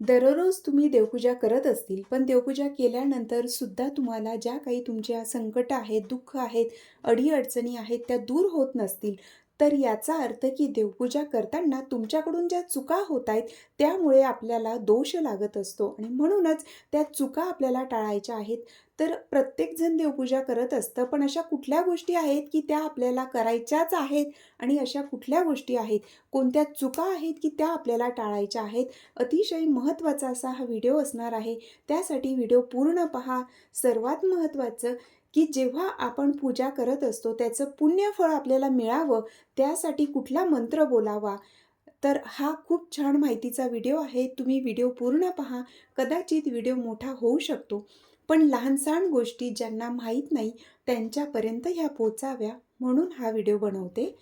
दररोज तुम्ही देवपूजा करत असतील, पण देवपूजा केल्यानंतर सुद्धा तुम्हाला ज्या काही तुमच्या संकट आहेत, दुःख आहेत, अडी-अडचणी आहेत, त्या दूर होत नसतील, तर याचा अर्थ की देवपूजा करताना तुमच्याकडून ज्या चुका होत आहेत, त्यामुळे आपल्याला दोष लागत असतो आणि म्हणूनच त्या चुका आपल्याला टाळायच्या आहेत. तर प्रत्येकजण देवपूजा करत असतं, पण अशा कुठल्या गोष्टी आहेत की त्या आपल्याला करायच्याच आहेत आणि अशा कुठल्या गोष्टी आहेत, कोणत्या चुका आहेत की त्या आपल्याला टाळायच्या आहेत? अतिशय महत्त्वाचा असा हा व्हिडिओ असणार आहे. त्यासाठी व्हिडिओ पूर्ण पहा. सर्वात महत्त्वाचं की जेव्हा आपण पूजा करत असतो त्याचं पुण्यफळ आपल्याला मिळावं, त्यासाठी कुठला मंत्र बोलावा. तर हा खूप छान माहितीचा व्हिडिओ आहे. तुम्ही व्हिडिओ पूर्ण पहा. कदाचित व्हिडिओ मोठा होऊ शकतो, पण लहान-सहान गोष्टी ज्यांना माहीत नाही त्यांच्यापर्यंत ह्या पोहोचाव्या म्हणून हा व्हिडिओ बनवते.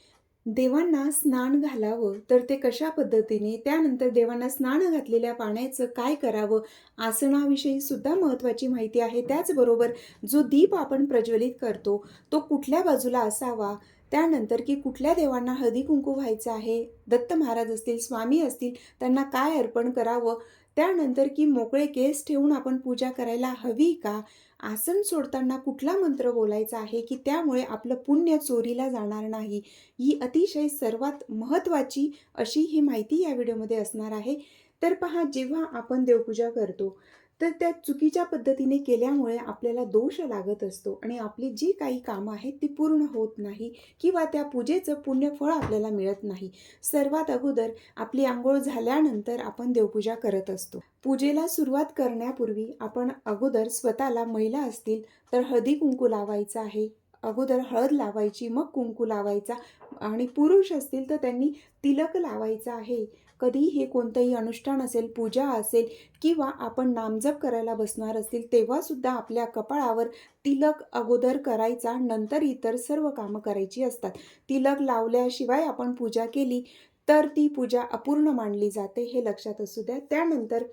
देवांना स्नान घालावं तर ते कशा पद्धतीने, त्यानंतर देवांना स्नान घातलेल्या पाण्याचं काय करावं, आसनाविषयी सुद्धा महत्त्वाची माहिती आहे. त्याचबरोबर जो दीप आपण प्रज्वलित करतो तो कुठल्या बाजूला असावा, त्यानंतर की कुठल्या देवांना हळदी-कुंकू व्हायचं आहे, दत्त महाराज असतील, स्वामी असतील, त्यांना काय अर्पण करावं, त्यानंतर की मोकळे केस ठेवून आपण पूजा करायला हवी का, आसन सोडताना कुठला मंत्र बोलायचा आहे की त्यामुळे आपलं पुण्य चोरीला जाणार नाही. ही अतिशय सर्वात महत्त्वाची अशी ही माहिती या व्हिडिओमध्ये असणार आहे. तर पहा, जेव्हा आपण देवपूजा करतो तर त्या चुकीच्या पद्धतीने केल्यामुळे आपल्याला दोष लागत असतो आणि आपली जी काही कामं आहेत ती पूर्ण होत नाही किंवा त्या पूजेचं पुण्यफळ आपल्याला मिळत नाही. सर्वात अगोदर आपली अंघोळ झाल्यानंतर आपण देवपूजा करत असतो. पूजेला सुरुवात करण्यापूर्वी आपण अगोदर स्वतःला, महिला असतील तर हळदी कुंकू लावायचं आहे. अगोदर हळद लावायची, मग कुंकू लावायचा आणि पुरुष असतील तर त्यांनी तिलक लावायचा आहे. कधी हे कोणतंही अनुष्ठान असेल, पूजा असेल किंवा आपण नामजप करायला बसणार असतील, तेव्हासुद्धा आपल्या कपाळावर तिलक अगोदर करायचा, नंतर इतर सर्व कामं करायची असतात. तिलक लावल्याशिवाय आपण पूजा केली तर ती पूजा अपूर्ण मानली जाते, हे लक्षात असू द्या. त्यानंतर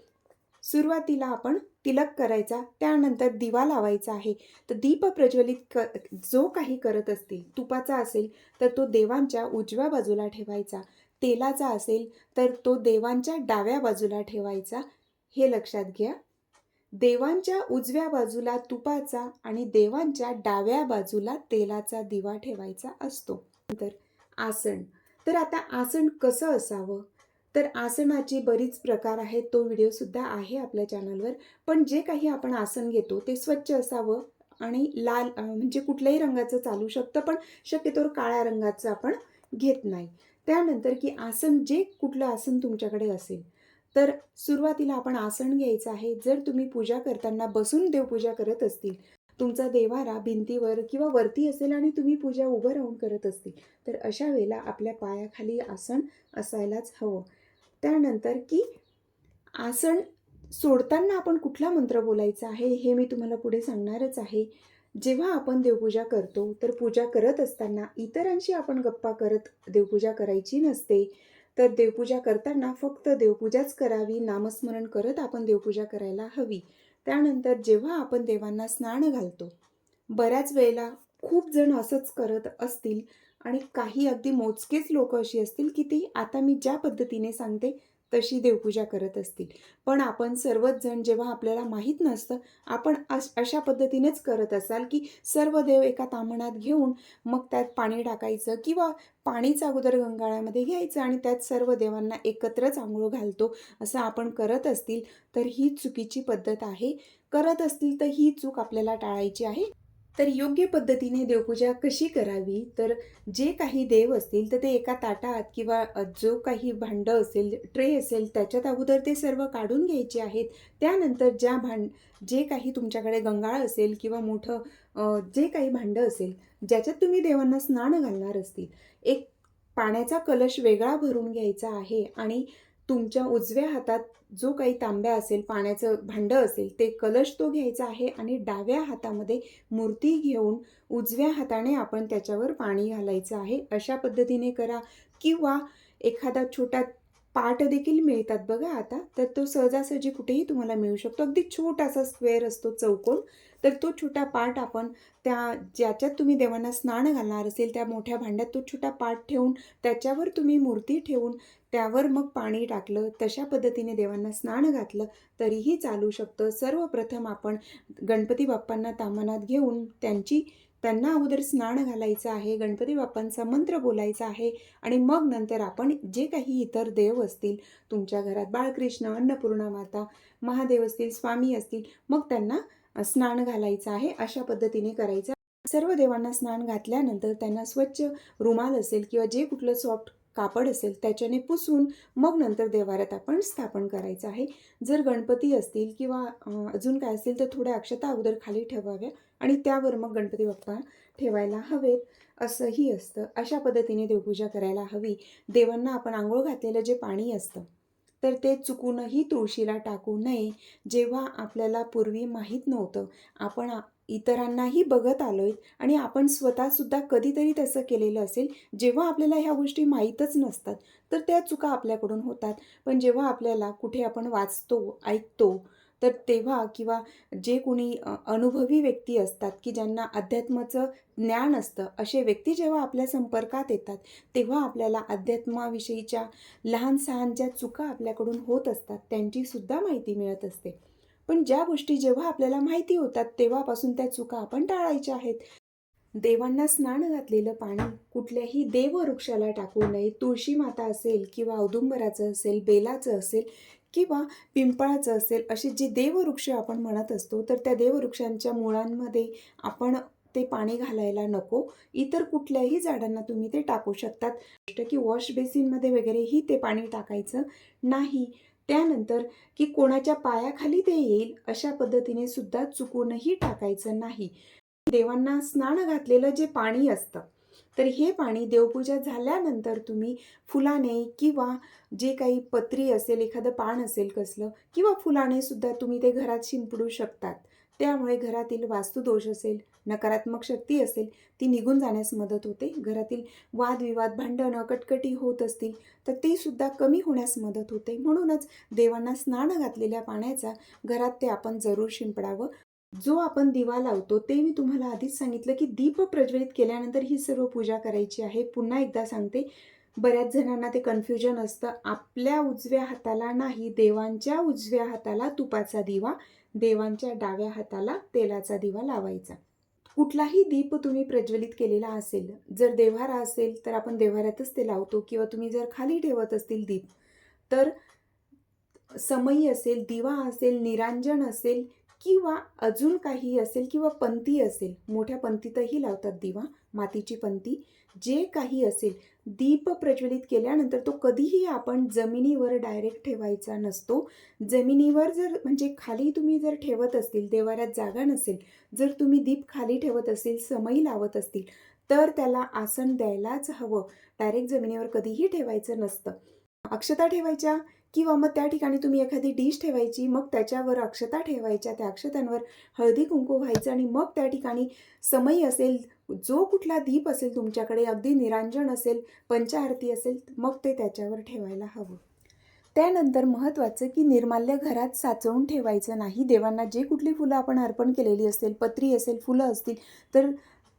सुरुवातीला आपण तिलक करायचा, त्यानंतर दिवा लावायचा आहे. तर दीप प्रज्वलित जो काही करत असतील, तुपाचा असेल तर तो देवांच्या उजव्या बाजूला ठेवायचा, तेलाचा असेल तर तो देवांच्या डाव्या बाजूला ठेवायचा, हे लक्षात घ्या. देवांच्या उजव्या बाजूला तुपाचा आणि देवांच्या डाव्या बाजूला तेलाचा दिवा ठेवायचा असतो. नंतर आसन. तर आता आसन कसं असावं? तर आसनाची बरीच प्रकार आहेत, तो व्हिडिओसुद्धा आहे आपल्या चॅनलवर. पण जे काही आपण आसन घेतो ते स्वच्छ असावं आणि लाल म्हणजे कुठल्याही रंगाचं चालू शकतं, पण शक्यतोवर काळ्या रंगाचं आपण घेत नाही. त्यानंतर की आसन, जे कुठलं आसन तुमच्याकडे असेल, तर सुरुवातीला आपण आसन घ्यायचं आहे. जर तुम्ही पूजा करताना बसून देवपूजा करत असतील, तुमचा देव्हारा भिंतीवर किंवा वरती असेल आणि तुम्ही पूजा उभं राहून करत असतील, तर अशा वेळेला आपल्या पायाखाली आसन असायलाच हवं. त्यानंतर की आसन सोडताना आपण कुठला मंत्र बोलायचा आहे हे मी तुम्हाला पुढे सांगणारच आहे. जेव्हा आपण देवपूजा करतो तर पूजा करत असताना इतरांशी आपण गप्पा करत देवपूजा करायची नसते. तर देवपूजा करताना फक्त देवपूजाच करावी, नामस्मरण करत आपण देवपूजा करायला हवी. त्यानंतर जेव्हा आपण देवांना स्नान घालतो, बऱ्याच वेळेला खूप जण असंच करत असतील आणि काही अगदी मोजकेच लोकं अशी असतील की ती आता मी ज्या पद्धतीने सांगते तशी देवपूजा करत असतील. पण आपण सर्वच जण, जेव्हा आपल्याला माहीत नसतं, आपण अशा पद्धतीनेच करत असाल की सर्व देव एका ताम्हणात घेऊन मग त्यात पाणी टाकायचं किंवा पाणीच अगोदर गंगाळ्यामध्ये घ्यायचं आणि त्यात सर्व देवांना एकत्रच अंघोळ घालतो, असं आपण करत असतील तर ही चुकीची पद्धत आहे. करत असतील तर ही चूक आपल्याला टाळायची आहे. तर योग्य पद्धतीने देवपूजा कशी करावी? तर जे काही देव असतील तर ते एका ताटात किंवा जो काही भांडं असेल, ट्रे असेल, त्याच्यात अगोदर ते सर्व काढून घ्यायचे आहेत. त्यानंतर जे काही तुमच्याकडे गंगाळ असेल किंवा मोठं जे काही भांडं असेल, ज्याच्यात तुम्ही देवांना स्नान घालणार असतील, एक पाण्याचा कलश वेगळा भरून घ्यायचा आहे आणि तुमच्या उजव्या हातात जो काही तांब्या असेल, पाण्याचं भांडं असेल, ते कलश तो घ्यायचा आहे आणि डाव्या हातामध्ये मूर्ती घेऊन उजव्या हाताने आपण त्याच्यावर पाणी घालायचं आहे. अशा पद्धतीने करा किंवा एखादा छोटा पाट देखील मिळतात बघा आता. तर तो सहजासहजी कुठेही तुम्हाला मिळू शकतो. अगदी छोटासा स्क्वेअर असतो चौकोन. तर तो छोटा पाट आपण त्या ज्याच्यात तुम्ही देवांना स्नान घालणार असेल त्या मोठ्या भांड्यात तो छोटा पाट ठेवून त्याच्यावर तुम्ही मूर्ती ठेवून त्यावर मग पाणी टाकलं, तशा पद्धतीने देवांना स्नान घातलं तरीही चालू शकतं. सर्वप्रथम आपण गणपती बाप्पांना ताम्हाणात घेऊन त्यांना अगोदर स्नान घालायचं आहे, गणपती बाप्पांचा मंत्र बोलायचा आहे आणि मग नंतर आपण जे काही इतर देव असतील तुमच्या घरात, बाळकृष्ण, अन्नपूर्णा माता, महादेव असतील, स्वामी असतील, मग त्यांना स्नान घालायचं आहे. अशा पद्धतीने करायचं. सर्व देवांना स्नान घातल्यानंतर त्यांना स्वच्छ रुमाल असेल किंवा जे कुठलं सॉफ्ट कापड असेल त्याच्याने पुसून मग नंतर देवाऱ्यात आपण स्थापन करायचं आहे. जर गणपती असतील किंवा अजून काय असेल तर थोड्या अक्षता अगोदर खाली ठेवाव्या आणि त्यावर मग गणपती बाप्पा ठेवायला हवेत, असंही असतं. अशा पद्धतीने देवपूजा करायला हवी. देवांना आपण अंघोळ घातलेलं जे पाणी असतं तर ते चुकूनही तुळशीला टाकू नये. जेव्हा आपल्याला पूर्वी माहीत नव्हतं, आपण इतरांनाही बघत आलोय आणि आपण स्वतःसुद्धा कधीतरी तसं केलेलं असेल. जेव्हा आपल्याला ह्या गोष्टी माहीतच नसतात, तर त्या चुका आपल्याकडून होतात. पण जेव्हा आपल्याला कुठे आपण वाचतो, ऐकतो, तर तेव्हा किंवा जे कोणी अनुभवी व्यक्ती असतात, की ज्यांना अध्यात्माचं ज्ञान असतं, असे व्यक्ती जेव्हा आपल्या संपर्कात येतात, तेव्हा आपल्याला अध्यात्माविषयीच्या लहान-सहान ज्या चुका आपल्याकडून होत असतात, त्यांचीसुद्धा माहिती मिळत असते. पण ज्या गोष्टी जेव्हा आपल्याला माहिती होतात, तेव्हापासून त्या चुका आपण टाळायच्या आहेत. देवांना स्नान घातलेलं पाणी कुठल्याही देववृक्षाला टाकू नये. तुळशी माता असेल किंवा औदुंबराचं असेल, बेलाचं असेल किंवा पिंपळाचं असेल, असे जे देववृक्ष आपण म्हणत असतो, तर त्या देववृक्षांच्या मुळांमध्ये आपण ते पाणी घालायला नको. इतर कुठल्याही झाडांना तुम्ही ते टाकू शकतात. की वॉश बेसिनमध्ये वगैरेही ते पाणी टाकायचं नाही. त्यानंतर की कोणाच्या पायाखाली ते येईल अशा पद्धतीने सुद्धा चुकूनही टाकायचं नाही. देवांना स्नान घातलेलं जे पाणी असतं, तर हे पाणी देवपूजा झाल्यानंतर तुम्ही फुलाने किंवा जे काही पत्री असेल, एखादं पान असेल कसलं किंवा फुलाने सुद्धा तुम्ही ते घरात शिंपडू शकतात. त्यामुळे घरातील वास्तुदोष असेल, नकारात्मक शक्ती असेल, ती निघून जाण्यास मदत होते. घरातील वादविवाद, भांडणं, कटकटी होत असतील, तर ती सुद्धा कमी होण्यास मदत होते. म्हणूनच देवांना स्नान घातलेल्या पाण्याचा घरात ते आपण जरूर शिंपडावं. जो आपण दिवा लावतो ते मी तुम्हाला आधीच सांगितलं, की दीप प्रज्वलित केल्यानंतर ही सर्व पूजा करायची आहे. पुन्हा एकदा सांगते, बऱ्याच जणांना ते कन्फ्युजन असतं. आपल्या उजव्या हाताला नाही, देवांच्या उजव्या हाताला तुपाचा दिवा, देवांच्या डाव्या हाताला तेलाचा दिवा लावायचा. कुठलाही दीप तुम्ही प्रज्वलित केलेला असेल, जर देव्हारा असेल तर आपण देव्हाऱ्यातच ते लावतो किंवा तुम्ही जर खाली ठेवत असतील दीप, तर समई असेल, दिवा असेल, निरांजन असेल किंवा अजून काही असेल किंवा पंती असेल, मोठ्या पंतीतही लावतात दिवा, मातीची पंती, जे काही असेल, दीप प्रज्वलित केल्यानंतर तो कधीही आपण जमिनीवर डायरेक्ट ठेवायचा नसतो. जमिनीवर जर म्हणजे खाली तुम्ही जर ठेवत असतील, देव्हाऱ्यात जागा नसेल, जर तुम्ही दीप खाली ठेवत असतील, समई लावत असतील, तर त्याला आसन द्यायलाच हवं. डायरेक्ट जमिनीवर कधीही ठेवायचं नसतं. अक्षता ठेवायच्या किंवा मग त्या ठिकाणी तुम्ही एखादी डिश ठेवायची, मग त्याच्यावर अक्षता ठेवायच्या, त्या अक्षतांवर हळदी-कुंकू व्हायचं आणि मग त्या ठिकाणी समई असेल, जो कुठला दीप असेल तुमच्याकडे, अगदी निरांजन असेल, पंचारती असेल, मग ते त्याच्यावर ठेवायला हवं. त्यानंतर महत्त्वाचं की निर्माल्य घरात साचवून ठेवायचं नाही. देवांना जे कुठली फुलं आपण अर्पण केलेली असेल, पत्री असेल, फुलं असतील, तर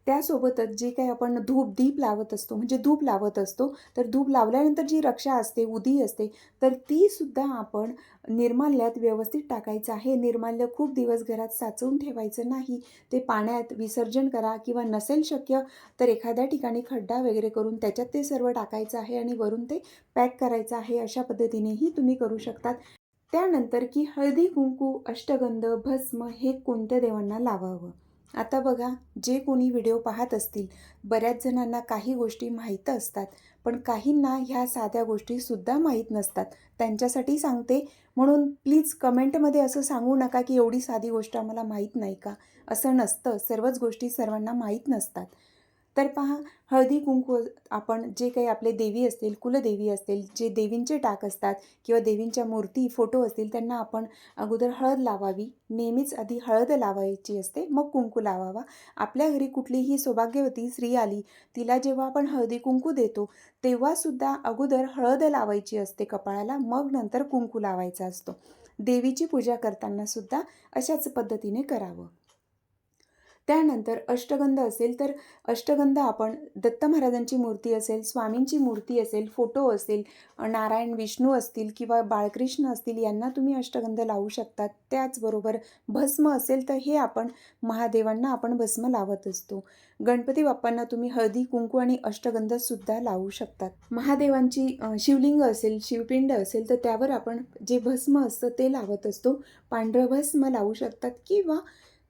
त्यासोबतच जे काही आपण दीप लावत असतो, म्हणजे धूप लावत असतो, तर धूप लावल्यानंतर जी रक्षा असते, उदी असते, तर ती सुद्धा आपण निर्माल्यात व्यवस्थित टाकायचं आहे. निर्माल्य खूप दिवस घरात साचवून ठेवायचं नाही. ते पाण्यात विसर्जन करा किंवा नसेल शक्य तर एखाद्या ठिकाणी खड्डा वगैरे करून त्याच्यात ते सर्व टाकायचं आहे आणि वरून ते पॅक करायचं आहे. अशा पद्धतीनेही तुम्ही करू शकतात. त्यानंतर की हळदी, कुंकू, अष्टगंध, भस्म हे कोणत्या देवांना लावावं? आता बघा, जे कोणी व्हिडिओ पाहत असतील, बऱ्याच जणांना काही गोष्टी माहीत असतात, पण काहींना ह्या साध्या गोष्टीसुद्धा माहीत नसतात. त्यांच्यासाठी सांगते, म्हणून प्लीज कमेंटमध्ये असं सांगू नका, की एवढी साधी गोष्ट आम्हाला माहीत नाही का? असं नसतं. सर्वच गोष्टी सर्वांना माहीत नसतात. तर पहा, हळदी-कुंकू आपण जे काही आपले देवी असतील, कुलदेवी असतील, जे देवींचे टाक असतात किंवा देवींच्या मूर्ती, फोटो असतील, त्यांना आपण अगोदर हळद लावावी. नेहमीच आधी हळद लावायची असते, मग कुंकू लावावा. आपल्या घरी कुठलीही सौभाग्यवती स्त्री आली, तिला जेव्हा आपण हळदी-कुंकू देतो, तेव्हासुद्धा अगोदर हळद लावायची असते कपाळाला, मग नंतर कुंकू लावायचा असतो. देवीची पूजा करतानासुद्धा अशाच पद्धतीने करावं. त्यानंतर अष्टगंध असेल, तर अष्टगंध आपण दत्त महाराजांची मूर्ती असेल, स्वामींची मूर्ती असेल, फोटो असेल, नारायण, विष्णू असतील किंवा बाळकृष्ण असतील, यांना तुम्ही अष्टगंध लावू शकतात. त्याचबरोबर भस्म असेल, तर हे आपण महादेवांना आपण भस्म लावत असतो. गणपती बाप्पांना तुम्ही हळदी, कुंकू आणि अष्टगंधसुद्धा लावू शकतात. महादेवांची शिवलिंग असेल, शिवपिंड असेल, तर त्यावर आपण जे भस्म असतं ते लावत असतो. पांढरं भस्म लावू शकतात किंवा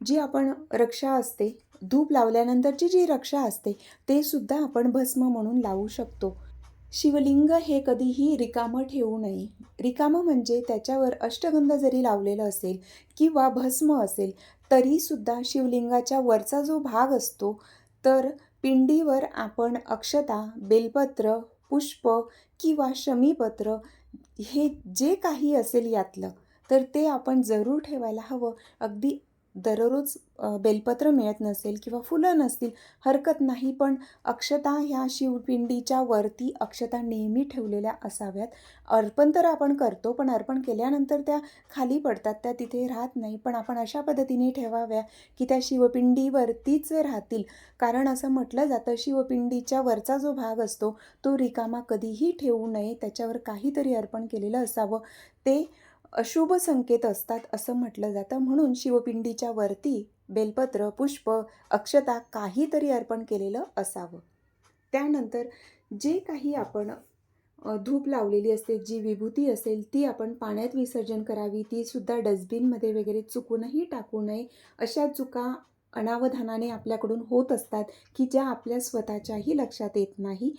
जी आपण रक्षा असते, धूप लावल्यानंतरची जी रक्षा असते, ते सुद्धा आपण भस्म म्हणून लावू शकतो. शिवलिंग हे कधीही रिकामं ठेवू नये. रिकामं म्हणजे त्याच्यावर अष्टगंध जरी लावलेलं असेल किंवा भस्म असेल, तरीसुद्धा शिवलिंगाच्या वरचा जो भाग असतो, तर पिंडीवर आपण अक्षता, बेलपत्र, पुष्प किंवा शमीपत्र हे जे काही असेल यातलं, तर ते आपण जरूर ठेवायला हवं. अगदी दररोज बेलपत्र मिळत नसेल किंवा फुलं नसतील, हरकत नाही, पण अक्षता ह्या शिवपिंडीच्या वरती अक्षता नेहमी ठेवलेल्या असाव्यात. अर्पण तर आपण करतो, पण अर्पण केल्यानंतर त्या खाली पडतात, त्या तिथे राहत नाही. पण आपण अशा पद्धतीने ठेवाव्या की त्या शिवपिंडीवरतीच राहतील. कारण असं म्हटलं जातं, शिवपिंडीच्या वरचा जो भाग असतो, तो रिकामा कधीही ठेवू नये. त्याच्यावर काहीतरी अर्पण केलेलं असावं. ते अशुभ संकेत असतात असं म्हटलं जातं. म्हणून शिवपिंडीच्या वरती बेलपत्र, पुष्प, अक्षता काहीतरी अर्पण केलेलं असावं. त्यानंतर जे काही आपण धूप लावलेली असते, जी विभूती असेल, ती आपण पाण्यात विसर्जन करावी. ती सुद्धा डस्टबिनमध्ये वगैरे चुकूनही टाकू नये. अशा चुका अनावधानाने आपल्याकडून होत असतात, की ज्या आपल्या स्वतःच्याही लक्षात येत नाही.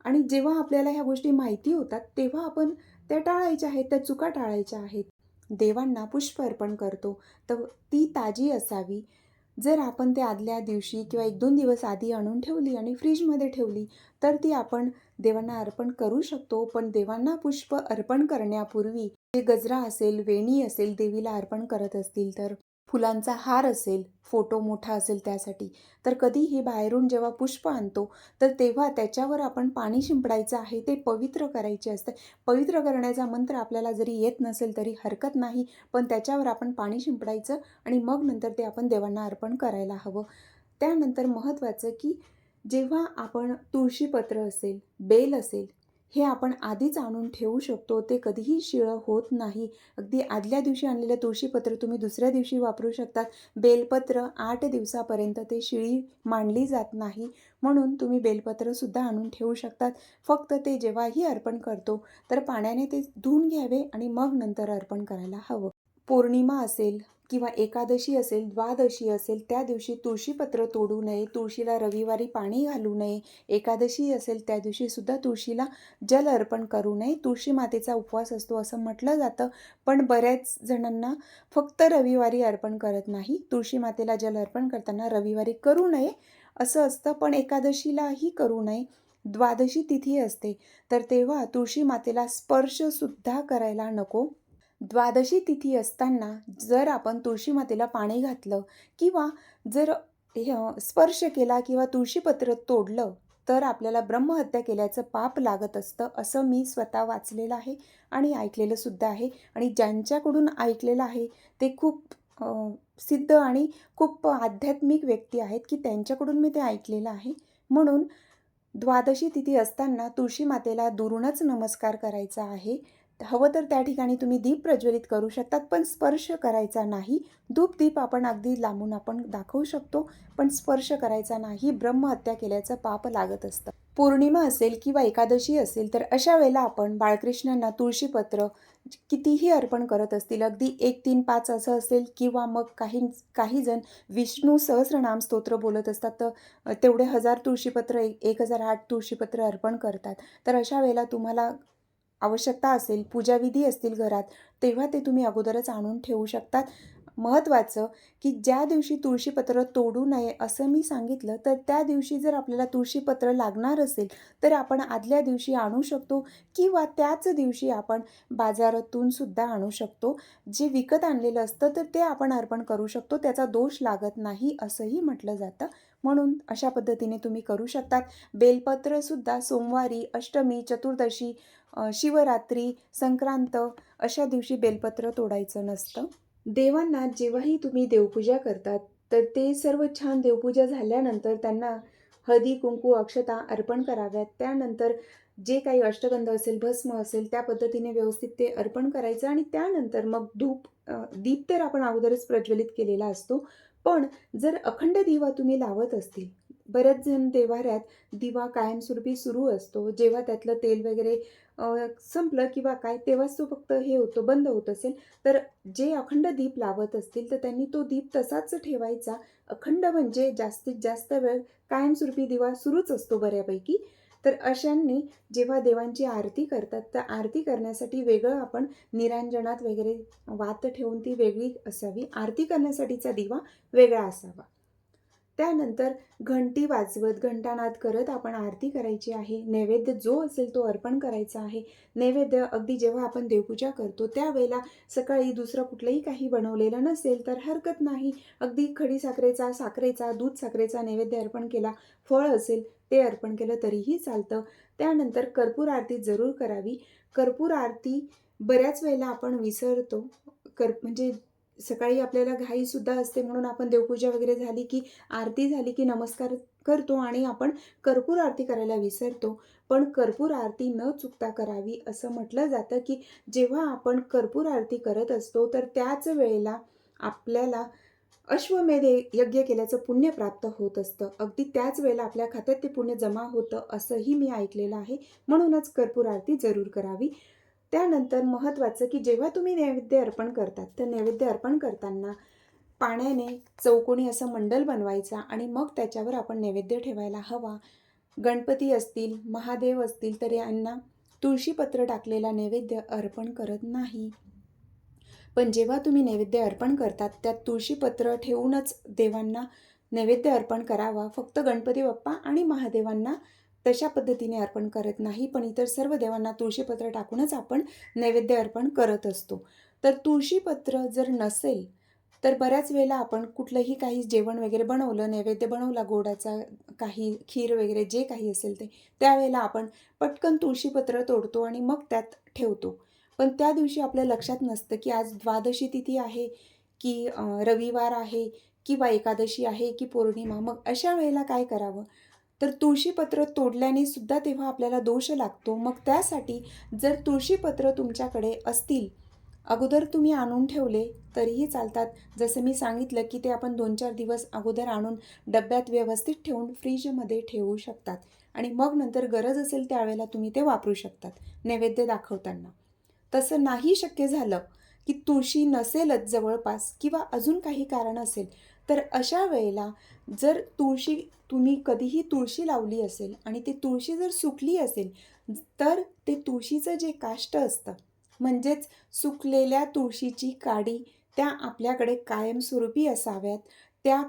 आणि जेव्हा आपल्याला ह्या गोष्टी माहिती होतात, तेव्हा आपण त्या टाळायच्या आहेत, त्या चुका टाळायच्या आहेत. देवांना पुष्प अर्पण करतो, तर ती ताजी असावी. जर आपण ते आदल्या दिवशी किंवा 1-2 दिवस आधी आणून ठेवली आणि फ्रीजमध्ये ठेवली, तर ती आपण देवांना अर्पण करू शकतो. पण देवांना पुष्प अर्पण करण्यापूर्वी जे गजरा असेल, वेणी असेल, देवीला अर्पण करत असतील, तर फुलांचा हार असेल, फोटो मोठा असेल त्यासाठी, तर कधीही बाहेरून जेव्हा पुष्प आणतो, तर तेव्हा त्याच्यावर आपण पाणी शिंपडायचं आहे, ते पवित्र करायचे असते. पवित्र करण्याचा मंत्र आपल्याला जरी येत नसेल तरी हरकत नाही, पण त्याच्यावर आपण पाणी शिंपडायचं आणि मग नंतर ते आपण देवांना अर्पण करायला हवं. त्यानंतर महत्त्वाचं की जेव्हा आपण तुळशीपत्र असेल, बेल असेल, हे आपण आधीच आणून ठेवू शकतो. ते कधीही शिळं होत नाही. अगदी आदल्या दिवशी आणलेलं तुळशीपत्र तुम्ही दुसऱ्या दिवशी वापरू शकतात. बेलपत्र 8 दिवसापर्यंत ते शिळी मांडली जात नाही. म्हणून तुम्ही बेलपत्रसुद्धा आणून ठेवू शकतात. फक्त ते जेव्हाही अर्पण करतो, तर पाण्याने ते धुवून घ्यावे आणि मग नंतर अर्पण करायला हवं. पौर्णिमा असेल किंवा एकादशी असेल, द्वादशी असेल, त्या दिवशी तुळशीपत्र तोडू नये. तुळशीला रविवारी पाणी घालू नये. एकादशी असेल त्या दिवशीसुद्धा तुळशीला जल अर्पण करू नये. तुळशी मातेचा उपवास असतो असं म्हटलं जातं, पण बऱ्याच जणांना फक्त रविवारी अर्पण करत नाही. तुळशी मातेला जल अर्पण करताना रविवारी करू नये असं असतं, पण एकादशीलाही करू नये. द्वादशी तिथी असते, तर तेव्हा तुळशी मातेला स्पर्शसुद्धा करायला नको. द्वादशी तिथी असताना जर आपण तुळशी मातेला पाणी घातलं किंवा जर स्पर्श केला किंवा तुळशीपत्र तोडलं, तर आपल्याला ब्रह्महत्या केल्याचं पाप लागत असतं, असं मी स्वतः वाचलेलं आहे आणि ऐकलेलं सुद्धा आहे. आणि ज्यांच्याकडून ऐकलेलं आहे ते खूप सिद्ध आणि खूप आध्यात्मिक व्यक्ती आहेत, की त्यांच्याकडून मी ते ऐकलेलं आहे. म्हणून द्वादशी तिथी असताना तुळशी मातेला दुरूनच नमस्कार करायचा आहे. हवं तर त्या ठिकाणी तुम्ही दीप प्रज्वलित करू शकतात, पण स्पर्श करायचा नाही. धूप-दीप आपण अगदी लांबून आपण दाखवू शकतो, पण स्पर्श करायचा नाही. ब्रह्महत्या केल्याचं पाप लागत असतं. पौर्णिमा असेल किंवा एकादशी असेल, तर अशा वेळेला आपण बाळकृष्णांना तुळशीपत्र कितीही अर्पण करत असतील, अगदी 1, 3, 5 असं असेल किंवा मग काही जण विष्णू सहस्रनाम स्तोत्र बोलत असतात, तर तेवढे 1000 तुळशीपत्र, 1008 तुळशीपत्र अर्पण करतात. तर अशा वेळेला तुम्हाला आवश्यकता असेल, पूजाविधी असतील घरात, तेव्हा ते तुम्ही अगोदरच आणून ठेवू शकतात. महत्त्वाचं की ज्या दिवशी तुळशीपत्र तोडू नये असं मी सांगितलं, तर त्या दिवशी जर आपल्याला तुळशीपत्र लागणार असेल तर आपण आदल्या दिवशी आणू शकतो किंवा त्याच दिवशी आपण बाजारातून सुद्धा आणू शकतो. जे विकत आणलेलं असतं तर ते आपण अर्पण करू शकतो. त्याचा दोष लागत नाही असंही म्हटलं जातं. म्हणून अशा पद्धतीने तुम्ही करू शकतात. बेलपत्रसुद्धा सोमवारी, अष्टमी, चतुर्दशी, शिवरात्री, संक्रांत अशा दिवशी बेलपत्र तोडायचं नसतं. देवांना जेव्हाही तुम्ही देवपूजा करतात, तर ते सर्व छान देवपूजा झाल्यानंतर त्यांना हळदी, कुंकू, अक्षता अर्पण कराव्यात. त्यानंतर जे काही अष्टगंध असेल, भस्म असेल, त्या पद्धतीने व्यवस्थित ते अर्पण करायचं आणि त्यानंतर मग दीप तर आपण अगोदरच प्रज्वलित केलेला असतो. पण जर अखंड दिवा तुम्ही लावत असतील, बरेच जण देव्हाऱ्यात दिवा कायमस्वरूपी सुरू असतो. जेव्हा त्यातलं तेल वगैरे संपलं किंवा काय, तेव्हाच तो फक्त हे होतो, बंद होत असेल, तर जे अखंड दीप लावत असतील तर त्यांनी तो दीप तसाच ठेवायचा. अखंड म्हणजे जास्तीत जास्त वेळ कायमस्वरूपी दिवा सुरूच असतो बऱ्यापैकी. तर अशांनी जेव्हा देवांची आरती करतात, तर आरती करण्यासाठी वेगळं आपण निरांजनात वगैरे वात ठेवून ती वेगळी असावी. आरती करण्यासाठीचा दिवा वेगळा असावा. त्यानंतर घंटी वाजवत, घंटानाद करत आपण आरती करायची आहे. नैवेद्य जो असेल तो अर्पण करायचा आहे. नैवेद्य अगदी जेव्हा आपण देवपूजा करतो त्यावेळेला सकाळी दुसरं कुठलंही काही बनवलेलं नसेल तर हरकत नाही. अगदी खडीसाखरेचा, साखरेचा, दूध साखरेचा नैवेद्य अर्पण केला, फळ असेल ते अर्पण केलं तरीही चालतं. त्यानंतर कर्पूर आरती जरूर करावी. कर्पूर आरती बऱ्याच वेळेला आपण विसरतो. म्हणजे सकाळी आपल्याला घाईसुद्धा असते म्हणून आपण देवपूजा वगैरे झाली की आरती झाली की नमस्कार करतो आणि आपण कर्पूर आरती करायला विसरतो. पण कर्पूर आरती न चुकता करावी असं म्हटलं जातं की जेव्हा आपण कर्पूर आरती करत असतो तर त्याच वेळेला आपल्याला अश्वमेध यज्ञ केल्याचं पुण्य प्राप्त होत असतं. अगदी त्याच वेळेला आपल्या खात्यात ते पुण्य जमा होतं असंही मी ऐकलेलं आहे. म्हणूनच कर्पूर आरती जरूर करावी. त्यानंतर महत्त्वाचं की जेव्हा तुम्ही नैवेद्य अर्पण करतात, तर नैवेद्य अर्पण करताना पाण्याने चौकोनी असं मंडल बनवायचा आणि मग त्याच्यावर आपण नैवेद्य ठेवायला हवा. गणपती असतील, महादेव असतील तर यांना तुळशीपत्र टाकलेला नैवेद्य अर्पण करत नाही. पण जेव्हा तुम्ही नैवेद्य अर्पण करतात, त्यात तुळशीपत्र ठेवूनच देवांना नैवेद्य अर्पण करावा. फक्त गणपती बाप्पा आणि महादेवांना तशा पद्धतीने अर्पण करत नाही, पण इतर सर्व देवांना तुळशीपत्र टाकूनच आपण नैवेद्य अर्पण करत असतो. तर तुळशीपत्र जर नसेल, तर बऱ्याच वेळेला आपण कुठलंही काही जेवण वगैरे बनवलं, नैवेद्य बनवला गोडाचा, काही खीर वगैरे जे काही असेल ते, त्यावेळेला आपण पटकन तुळशीपत्र तोडतो आणि मग त्यात ठेवतो. पण त्या दिवशी आपल्या लक्षात नसतं की आज द्वादशी तिथी आहे की रविवार आहे किंवा एकादशी आहे की पौर्णिमा. मग अशा वेळेला काय करावं? तर तुळशीपत्र तोडल्याने सुद्धा तेव्हा आपल्याला दोष लागतो. मग त्यासाठी जर तुळशीपत्र तुमच्याकडे असतील, अगोदर तुम्ही आणून ठेवले तरीही चालतात. जसं मी सांगितलं की ते आपण 2-4 दिवस अगोदर आणून डब्यात व्यवस्थित ठेवून फ्रीजमध्ये ठेवू शकतात आणि मग नंतर गरज असेल त्यावेळेला तुम्ही ते वापरू शकतात नैवेद्य दाखवताना. तसं नाही शक्य झालं की तुळशी नसेलच जवळपास किंवा अजून काही कारण असेल, तर अशा वेळेला जर तुम्ही कधीही तुळशी लावली असेल आणि ती तुळशी जर सुकली असेल, तर ते तुळशीचं जे काष्ट असतं, म्हणजेच सुकलेल्या तुळशीची काडी त्या आपल्याकडे कायमस्वरूपी असाव्यात. त्या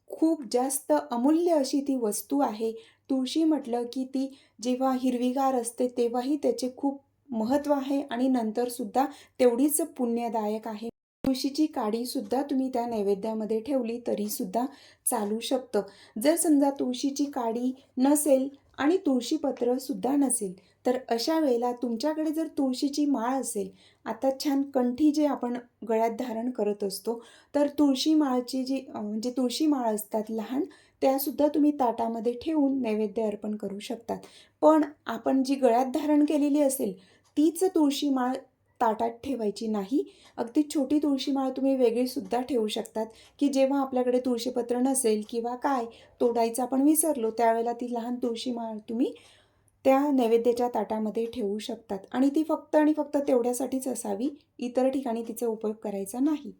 खूप जास्त अमूल्य अशी ती वस्तू आहे. तुळशी म्हटलं की ती जेव्हा हिरवीगार असते तेव्हाही त्याचे खूप महत्त्व आहे आणि नंतरसुद्धा तेवढीच पुण्यदायक आहे. तुळशीची काडीसुद्धा तुम्ही त्या नैवेद्यामध्ये ठेवली तरीसुद्धा चालू शकतं. जर समजा तुळशीची काडी नसेल आणि तुळशीपत्रसुद्धा नसेल, तर अशा वेळेला तुमच्याकडे जर तुळशीची माळ असेल, आता छान कंठी जे आपण गळ्यात धारण करत असतो, तर तुळशी माळची म्हणजे तुळशी माळ असतात लहान, त्यासुद्धा तुम्ही ताटामध्ये ठेवून नैवेद्य अर्पण करू शकतात. पण आपण जी गळ्यात धारण केलेली असेल, तीच तुळशी माळ ताटात ठेवायची नाही. अगदी छोटी तुळशी माळ तुम्ही वेगळीसुद्धा ठेवू शकतात, की जेव्हा आपल्याकडे तुळशीपत्र नसेल किंवा काय तोडायचं आपण विसरलो, त्यावेळेला ती लहान तुळशी माळ तुम्ही त्या नैवेद्याच्या ताटामध्ये ठेवू शकतात आणि ती फक्त आणि फक्त तेवढ्यासाठीच असावी. इतर ठिकाणी तिचा उपयोग करायचा नाही.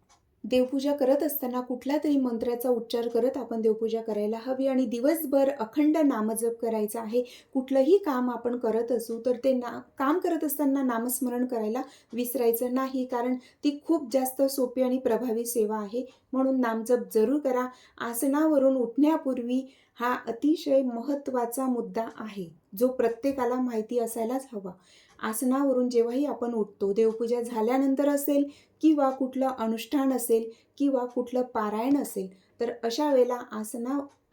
देवपूजा करत असताना कुठल्यातरी मंत्राचा उच्चार करत आपण देवपूजा करायला हवी आणि दिवसभर अखंड नामजप करायचा आहे. कुठलंही काम आपण करत असू तर ते काम करत असताना नामस्मरण करायला विसरायचं नाही, कारण ती खूप जास्त सोपी आणि प्रभावी सेवा आहे. म्हणून नामजप जरूर करा. आसनावरून उठण्यापूर्वी हा अतिशय महत्त्वाचा मुद्दा आहे, जो प्रत्येकाला माहिती असायलाच हवा. आसनावरून जेव्हाही आपण उठतो, देवपूजा झाल्यानंतर असेल किंवा कुठलं अनुष्ठान असेल किंवा कुठलं पारायण असेल, तर अशा वेळेला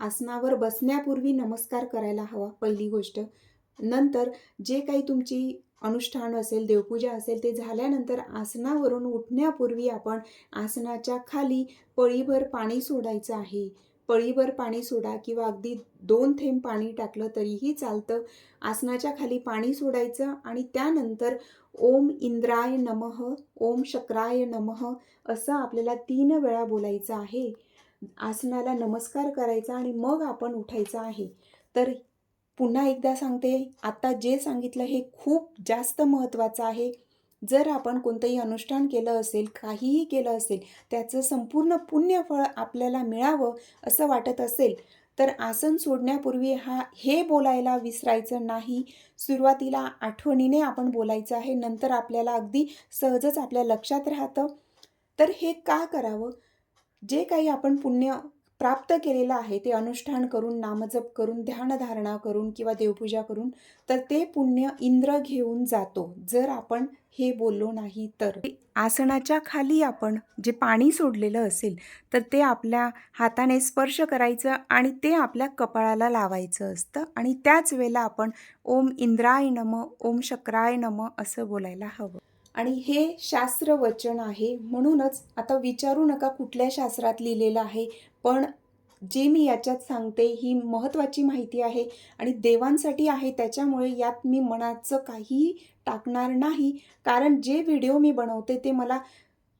आसनावर बसण्यापूर्वी नमस्कार करायला हवा, पहिली गोष्ट. नंतर जे काही तुमची अनुष्ठान असेल, देवपूजा असेल, ते झाल्यानंतर आसनावरून उठण्यापूर्वी आपण आसनाच्या खाली पळीभर पाणी सोडायचं आहे. पळीभर पाणी सोडा किंवा अगदी 2 थेंब पाणी टाकलं तरीही चालतं. आसनाच्या खाली पाणी सोडायचं आणि त्यानंतर ओम इंद्राय नमः, ओम शक्राय नमः असं आपल्याला 3 वेळा बोलायचं आहे. आसनाला नमस्कार करायचा आणि मग आपण उठायचं आहे. तर पुन्हा एकदा सांगते, आता जे सांगितलं हे खूप जास्त महत्त्वाचं आहे. जर आपण कोणतंही अनुष्ठान केलं असेल, काहीही केलं असेल, त्याचं संपूर्ण पुण्यफळ आपल्याला मिळावं असं वाटत असेल, तर आसन सोडण्यापूर्वी हे बोलायला विसरायचं नाही. सुरुवातीला आठवणीने आपण बोलायचं आहे, नंतर आपल्याला अगदी सहजच आपल्या लक्षात राहतं. तर हे का करावं? जे काही आपण पुण्य प्राप्त केलेलं आहे ते अनुष्ठान करून, नामजप करून, ध्यानधारणा करून किंवा देवपूजा करून, तर ते पुण्य इंद्र घेऊन जातो, जर आपण हे बोललो नाही तर. आसनाच्या खाली आपण जे पाणी सोडलेलं असेल तर ते आपल्या हाताने स्पर्श करायचं आणि ते आपल्या कपाळाला लावायचं असतं आणि त्याच वेळेला आपण ओम इंद्राय नमः, ओम शक्राय नमः असं बोलायला हवं. आणि हे शास्त्र वचन आहे, म्हणूनच आता विचारू नका कुठल्या शास्त्रात लिहिलेलं आहे, पण जे मी याच्यात सांगते ही महत्त्वाची माहिती आहे आणि देवांसाठी आहे, त्याच्यामुळे यात मी मनाचं काहीही टाकणार नाही. कारण जे व्हिडिओ मी बनवते ते मला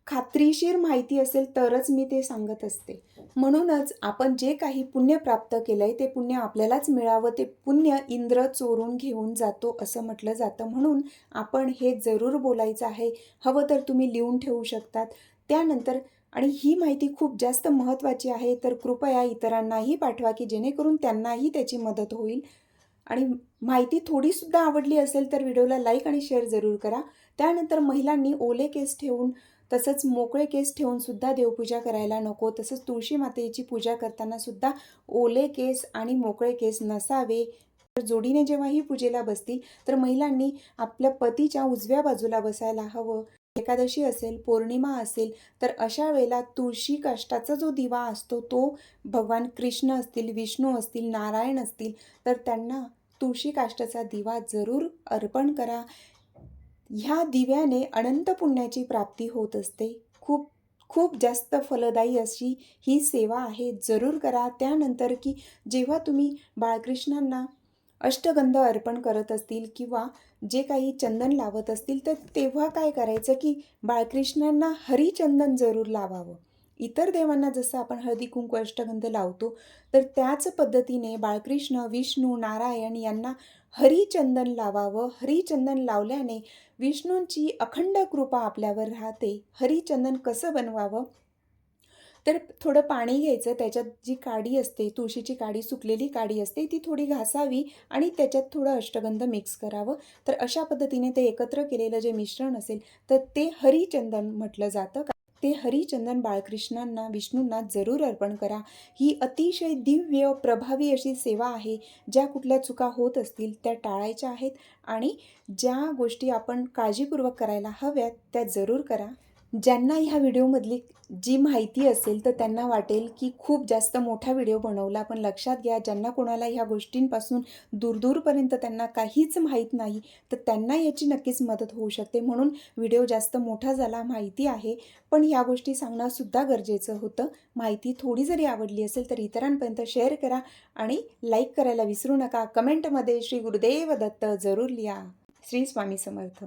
खात्रीशीर माहिती असेल तरच मी ते सांगत असते. म्हणूनच आपण जे काही पुण्य प्राप्त केलंय ते पुण्य आपल्यालाच मिळावं, ते पुण्य इंद्र चोरून घेऊन जातो असं म्हटलं जातं. म्हणून आपण हे जरूर बोलायचं आहे. हवं तर तुम्ही लिहून ठेवू शकतात. त्यानंतर आणि ही माहिती खूप जास्त महत्त्वाची आहे, तर कृपया इतरांनाही पाठवा की जेणेकरून त्यांनाही त्याची मदत होईल. आणि माहिती थोडीसुद्धा आवडली असेल तर व्हिडिओला लाईक आणि शेअर जरूर करा. त्यानंतर महिलांनी ओले केस ठेवून तसंच मोकळे केस ठेवून सुद्धा देवपूजा करायला नको. तसंच तुळशी मातेची पूजा करताना सुद्धा ओले केस आणि मोकळे केस नसावे. तर जोडीने जेव्हा ही पूजेला बसतील तर महिलांनी आपल्या पतीच्या उजव्या बाजूला बसायला हवं. एकादशी असेल, पौर्णिमा असेल, तर अशा वेळेला तुळशी काष्टाचा जो दिवा असतो तो भगवान कृष्ण असतील, विष्णू असतील, नारायण असतील, तर त्यांना तुळशी काष्टाचा दिवा जरूर अर्पण करा. ह्या दिव्याने अनंत पुण्याची प्राप्ती होत असते. खूप खूप जास्त फलदायी अशी ही सेवा आहे, जरूर करा. त्यानंतर की जेव्हा तुम्ही बाळकृष्णांना अष्टगंध अर्पण करत असतील किंवा जे काही चंदन लावत असतील, तर तेव्हा काय करायचं की बाळकृष्णांना हरिचंदन जरूर लावावं. इतर देवांना जसं आपण हळदी कुंकू अष्टगंध लावतो, तर त्याच पद्धतीने बाळकृष्ण, विष्णू, नारायण यांना हरिचंदन लावावं. हरिचंदन लावल्याने विष्णूंची अखंड कृपा आपल्यावर राहते. हरिचंदन कसं बनवावं? तर थोडं पाणी घ्यायचं, त्याच्यात जी काडी असते, तुळशीची काडी, सुकलेली काडी असते, ती थोडी घासावी आणि त्याच्यात थोडं अष्टगंध मिक्स करावं. तर अशा पद्धतीने ते एकत्र केलेलं जे मिश्रण असेल, तर ते हरिचंदन म्हटलं जातं. ते हरिचंदन बाळकृष्णांना, विष्णूंना जरूर अर्पण करा. ही अतिशय दिव्य, प्रभावी अशी सेवा आहे. ज्या कुठल्या चुका होत असतील त्या टाळायच्या आहेत आणि ज्या गोष्टी आपण काळजीपूर्वक करायला हव्यात त्या जरूर करा. ज्यांना ह्या व्हिडिओमधली जी माहिती असेल तर त्यांना वाटेल की खूप जास्त मोठा व्हिडिओ बनवला, पण लक्षात घ्या, ज्यांना कोणाला ह्या गोष्टींपासून दूरपर्यंत त्यांना काहीच माहीत नाही, तर त्यांना याची नक्कीच मदत होऊ शकते. म्हणून व्हिडिओ जास्त मोठा झाला, माहिती आहे, पण ह्या गोष्टी सांगणंसुद्धा गरजेचं होतं. माहिती थोडी जरी आवडली असेल तर इतरांपर्यंत शेअर करा आणि लाईक करायला विसरू नका. कमेंटमध्ये श्री गुरुदेव दत्त जरूर लिहा. श्री स्वामी समर्थ.